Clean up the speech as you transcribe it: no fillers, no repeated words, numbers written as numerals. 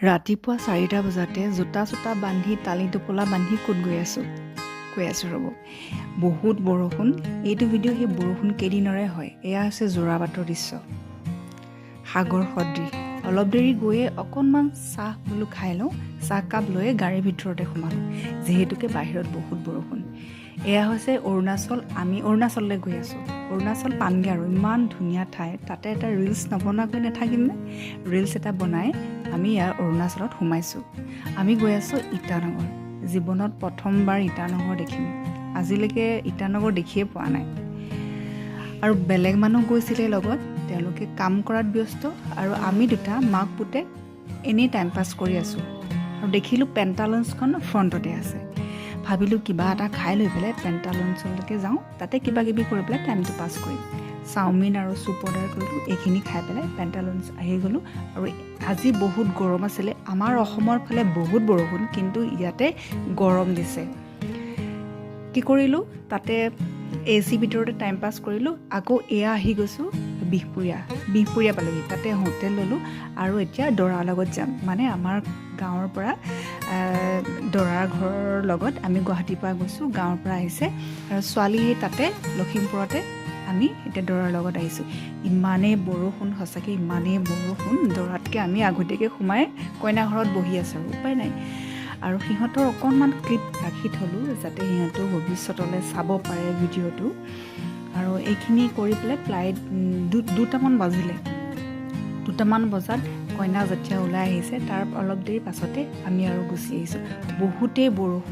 ৰাতিপুৱা 4টা বজাতে জোতা চোতা বান্ধি তালি টোপোলা বান্ধি ক'ত কৈ আছোঁ ৰ'ব। বহুত বৰষুণ। এইটো ভিডিঅ' সেই বৰষুণ কেইদিনৰে হয়। এয়া হৈছে যোৰাবাটৰ দৃশ্য, সাগৰ সদৃশ। অলপ দেৰি গৈয়ে অকণমান চাহ বোলো খাই লওঁ। চাহকাপ লৈয়ে গাড়ীৰ ভিতৰতে সোমালোঁ, যিহেতুকে বাহিৰত বহুত বৰষুণ। এয়া হৈছে অৰুণাচল। আমি অৰুণাচললৈ গৈ আছোঁ। অৰুণাচল পামগৈ আৰু ইমান ধুনীয়া ঠাই। তাতে এটা ৰিলচ নবনোৱাকৈ নাথাকিমনে? ৰিলচ এটা বনাই আমি ইয়াৰ অৰুণাচলত সোমাইছোঁ। আমি গৈ আছোঁ ইটানগৰ। জীৱনত প্ৰথমবাৰ ইটানগৰ দেখিম। আজিলৈকে ইটানগৰ দেখিয়ে পোৱা নাই। আৰু বেলেগ মানুহ গৈছিলে লগত, তেওঁলোকে কাম কৰাত ব্যস্ত, আৰু আমি দুটা মাক পুতেক এনেই টাইম পাছ কৰি আছোঁ। আৰু দেখিলোঁ পেণ্টালুঞ্চখন ফ্ৰণ্টতে আছে। ভাবিলোঁ কিবা এটা খাই লৈ পেলাই পেণ্টালুঞ্চলৈকে যাওঁ, তাতে কিবা কিবি কৰি পেলাই টাইমটো পাছ কৰিম। চাওমিন আৰু চুপ অৰ্ডাৰ কৰিলোঁ। এইখিনি খাই পেলাই পেণ্টালুঞ্চ আহি গ'লোঁ। আৰু আজি বহুত গৰম আছিলে। আমাৰ অসমৰ ফালে বহুত বৰষুণ, কিন্তু ইয়াতে গৰম দিছে। কি কৰিলোঁ, তাতে AC ভিতৰতে টাইম পাছ কৰিলোঁ। আকৌ এয়া আহি গৈছোঁ বিহপুৰীয়া পালোঁহি। তাতে হোটেল ল'লোঁ আৰু এতিয়া দৰাৰ লগত যাম। মানে আমাৰ গাঁৱৰ পৰা দৰাৰ ঘৰৰ লগত আমি গুৱাহাটীৰ পৰা গৈছোঁ, গাঁৱৰ পৰা আহিছে। আৰু ছোৱালী তাতে লখিমপুৰতে, আমি এতিয়া দৰাৰ লগত আহিছোঁ। ইমানেই বৰষুণ, সঁচাকৈ ইমানেই বৰষুণ। দৰাতকৈ আমি আগতীয়াকৈ সোমাই কইনা ঘৰত বহি আছোঁ, আৰু উপায় নাই। আৰু সিহঁতৰ অকণমান ক্লিপ ৰাখি থ'লোঁ, যাতে সিহঁতেও ভৱিষ্যতলৈ চাব পাৰে ভিডিঅ'টো। আৰু এইখিনি কৰি পেলাই প্ৰায় 2টামান বাজিলে। 2টামান বজাত কইনা যেতিয়া ওলাই আহিছে, তাৰ অলপ দেৰি পাছতে আমি আৰু গুচি আহিছোঁ। বহুতেই বৰষুণ।